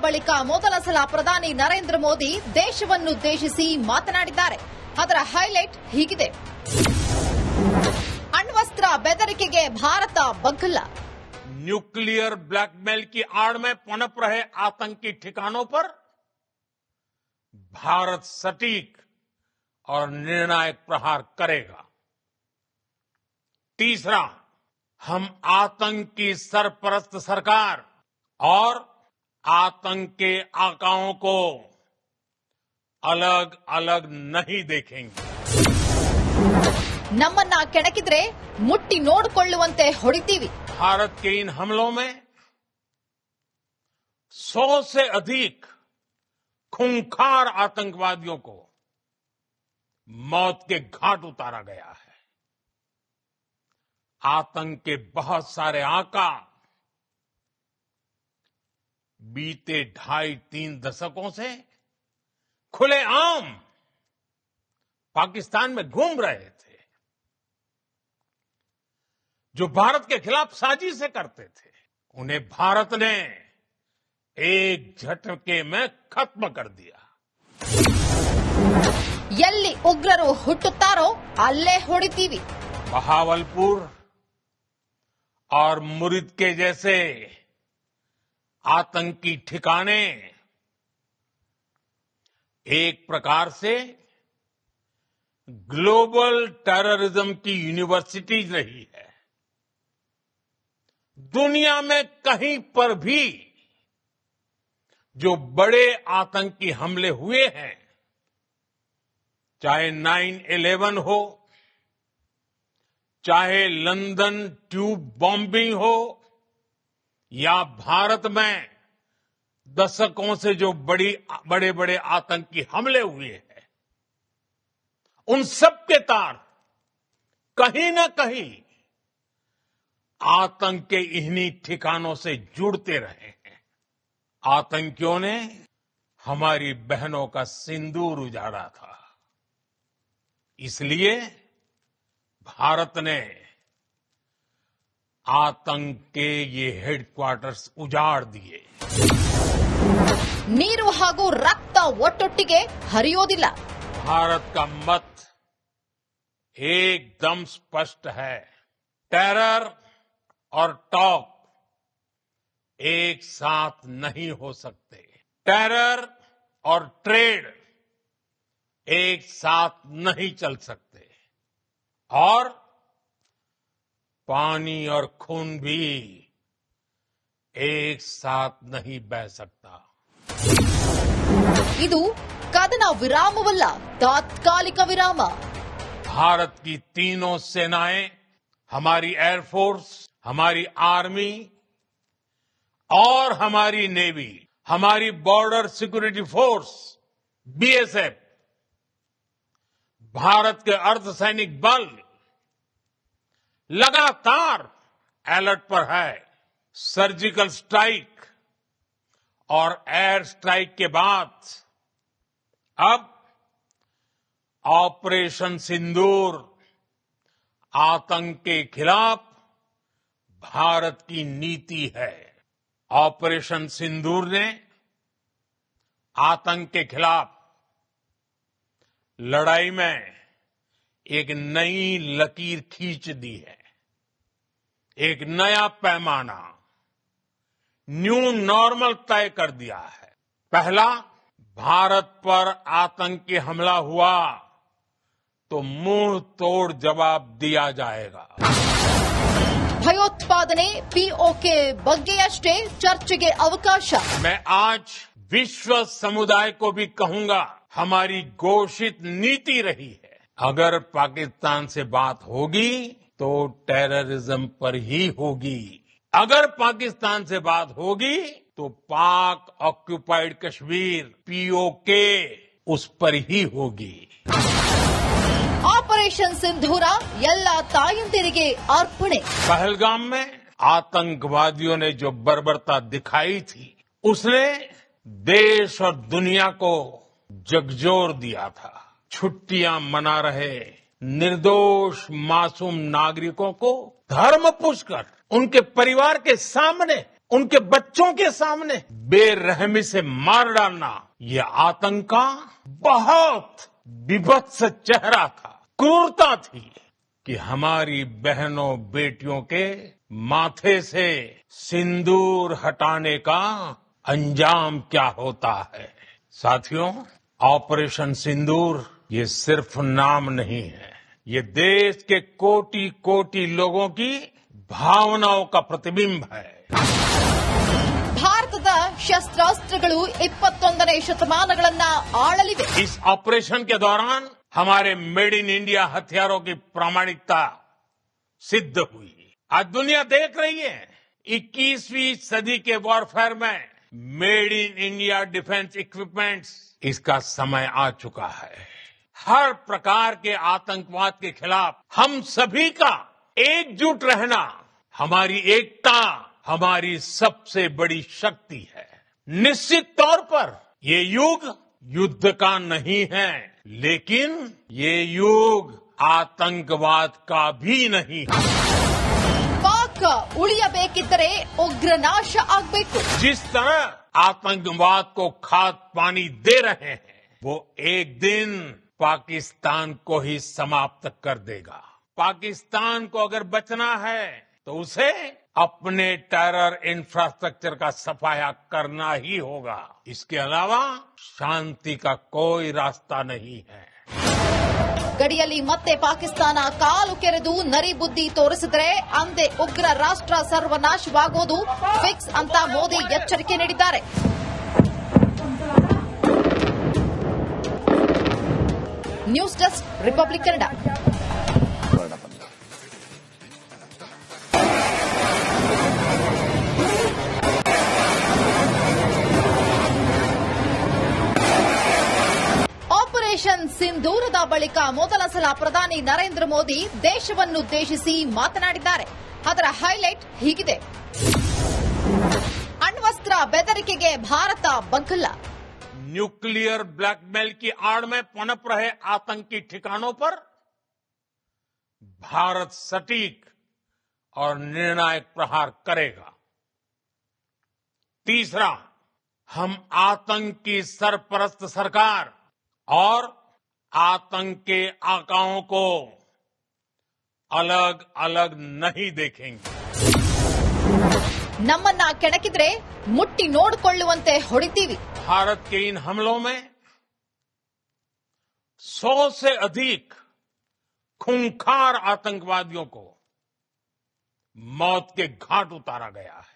ಬಳಿಕ ಮೊದಲ ಸಲ ಪ್ರಧಾನಿ ನರೇಂದ್ರ ಮೋದಿ ದೇಶವನ್ನುದ್ದೇಶಿಸಿ ಮಾತನಾಡಿದ್ದಾರೆ. ಅದರ ಹೈಲೈಟ್ ಹೀಗಿದೆ. ಅಣ್ವಸ್ತ್ರ ಬೆದರಿಕೆಗೆ ಭಾರತ ಬಗ್ಗಲ್ಲ. न्यूक्लियर ब्लैकमेल की आड़ में पनप रहे आतंकी ठिकानों पर भारत सटीक और निर्णायक प्रहार करेगा. तीसरा, हम आतंक की सरपरस्त सरकार और आतंक के आकाओं को अलग अलग नहीं देखेंगे. ನಮ್ಮನ್ನ ಕೆಣಕಿದ್ರೆ ಮುಟ್ಟಿ ನೋಡಿಕೊಳ್ಳುವಂತೆ ಹೊಡಿತೀವಿ. भारत के इन हमलों में 100 से अधिक खूंखार आतंकवादियों को मौत के घाट उतारा गया है. आतंक के बहुत सारे आका बीते 2.5-3 दशकों से खुलेआम पाकिस्तान में घूम रहे थे, जो भारत के खिलाफ साजिशें करते थे. उन्हें भारत ने एक झटके में खत्म कर दिया. ಎಲ್ಲಿ ಉಗ್ರರು ಹುಟ್ಟುತ್ತಾರೋ ಅಲ್ಲೇ ಹೊಡಿತೀವಿ. बहावलपुर और मुरिद के जैसे आतंकी ठिकाने एक प्रकार से ग्लोबल टेररिज्म की यूनिवर्सिटीज रही है. दुनिया में कहीं पर भी जो बड़े आतंकी हमले हुए हैं, चाहे 9/11 हो, चाहे लंदन ट्यूब बॉम्बिंग हो, या भारत में दशकों से जो बड़े बड़े आतंकी हमले हुए हैं, उन सब के तार कहीं न कहीं आतंक के इन्हीं ठिकानों से जुड़ते रहे हैं. आतंकियों ने हमारी बहनों का सिंदूर उजाड़ा था. इसलिए भारत ने आतंक के ये हेडक्वार्टर्स उजाड़ दिए. ನೀರು ಹಾಗೂ ರಕ್ತ ಒಟ್ಟೊಟ್ಟಿಗೆ ಹರಿಯೋದಿಲ್ಲ. भारत का मत एकदम स्पष्ट है. टेरर और टॉक एक साथ नहीं हो सकते. टेरर और ट्रेड एक साथ नहीं चल सकते. और पानी और खून भी एक साथ नहीं बह सकता. ಇದು ಕದನ ವಿರಾಮವಲ್ಲ, ತಾತ್ಕಾಲಿಕ ವಿರಾಮ. भारत की तीनों सेनाएं, हमारी एयरफोर्स, हमारी आर्मी और हमारी नेवी, हमारी border security force BSF, Bharat के अर्धसैनिक बल लगातार अलर्ट पर है. सर्जिकल स्ट्राइक और एयर स्ट्राइक के बाद अब ऑपरेशन सिंदूर आतंक के खिलाफ भारत की नीति है. ऑपरेशन सिंदूर ने आतंक के खिलाफ लड़ाई में एक नई लकीर खींच दी है. एक नया पैमाना, न्यू नॉर्मल तय कर दिया है. पहला, भारत पर आतंकी हमला हुआ तो मुंह तोड़ जवाब दिया जाएगा. ಭಯೋತ್ಪಾದನೆ ಪಿಒಕೆ ಬಗ್ಗೆಯಷ್ಟೇ ಚರ್ಚೆಗೆ ಅವಕಾಶ. मैं आज विश्व समुदाय को भी कहूंगा, हमारी घोषित नीति रही है, अगर पाकिस्तान से बात होगी तो टेररिज्म पर ही होगी. अगर पाकिस्तान से बात होगी तो पाक ऑक्युपाइड कश्मीर पीओके उस पर ही होगी. ಆಪರೇಷನ್ ಸಿಂಧೂರ ಎಲ್ಲ ತಾಯಂದಿರಿಗೆ ಅರ್ಪಣೆ. पहलगाम में आतंकवादियों ने जो बर्बरता दिखाई थी, उसने देश और दुनिया को झकझोर दिया था. छुट्टियां मना रहे निर्दोष मासूम नागरिकों को धर्म पूछकर उनके परिवार के सामने उनके बच्चों के सामने बेरहमी से मार डालना, ये आतंक का बहुत विभत्स चेहरा था, क्रूरता थी कि हमारी बहनों बेटियों के माथे से सिंदूर हटाने का अंजाम क्या होता है। साथियों, ऑपरेशन सिंदूर ये सिर्फ नाम नहीं है, ये देश के कोटि कोटि लोगों की भावनाओं का प्रतिबिंब है। ಭಾರತದ ಶಸ್ತ್ರಾಸ್ತ್ರಗಳು 21ನೇ ಶತಮಾನಗಳನ್ನ ಆಳಲಿವೆ। इस ऑपरेशन के दौरान हमारे मेड इन इंडिया हथियारों की प्रामाणिकता सिद्ध हुई। आज दुनिया देख रही है 21वीं सदी के वॉरफेयर में made in India defence equipments, इसका समय आ चुका है। हर प्रकार के आतंकवाद के खिलाफ हम सभी का एकजुट रहना, हमारी एकता हमारी सबसे बड़ी शक्ति है। निश्चित तौर पर ये युग युद्ध का नहीं है, लेकिन ये युग आतंकवाद का भी नहीं है। ಪಾಕ್ ಉಳಿಯಬೇಕಿದ್ದರೆ ಉಗ್ರನಾಶ ಆಗಬೇಕು। जिस तरह आतंकवाद को खाद पानी दे रहे हैं, वो एक दिन पाकिस्तान को ही समाप्त कर देगा। पाकिस्तान को अगर बचना है तो उसे अपने टेरर इंफ्रास्ट्रक्चर का सफाया करना ही होगा। इसके अलावा शांति का कोई रास्ता नहीं है। ಗಡಿಯಲ್ಲಿ ಮತ್ತೆ ಪಾಕಿಸ್ತಾನ ಕಾಲು ಕೆರೆದು ನರಿ ಬುದ್ಧಿ ತೋರಿಸಿದರೆ ಅಂದೇ ಉಗ್ರ ರಾಷ್ಟ್ರ ಸರ್ವನಾಶವಾಗುವುದು ಫಿಕ್ಸ್ ಅಂತ ಮೋದಿ ಎಚ್ಚರಿಕೆ ನೀಡಿದ್ದಾರೆ। News desk republic Kannada. Operation ಸಿಂಧೂರದ ಬಳಿಕ ಮೊದಲ ಸಲ ಪ್ರಧಾನಿ ನರೇಂದ್ರ ಮೋದಿ ದೇಶವನ್ನುದ್ದೇಶಿಸಿ ಮಾತನಾಡಿದ್ದಾರೆ। ಅದರ ಹೈಲೈಟ್ ಹೀಗಿದೆ: ಅಣ್ವಸ್ತ್ರ ಬೆದರಿಕೆಗೆ ಭಾರತ ಬಗ್ಗಲ್ಲ। न्यूक्लियर ब्लैकमेल की आड़ में पनप रहे आतंकी ठिकानों पर भारत सटीक और निर्णायक प्रहार करेगा। तीसरा, हम आतंक की सरपरस्त सरकार और आतंक के आकाओं को अलग अलग नहीं देखेंगे। ನಮ್ಮನ್ನ ಕೆಣಕಿದ್ರೆ ಮುಟ್ಟಿ ನೋಡಿಕೊಳ್ಳುವಂತೆ ಹೊಡಿತೀವಿ। भारत के इन हमलों में 100 से अधिक खूंखार आतंकवादियों को मौत के घाट उतारा गया है।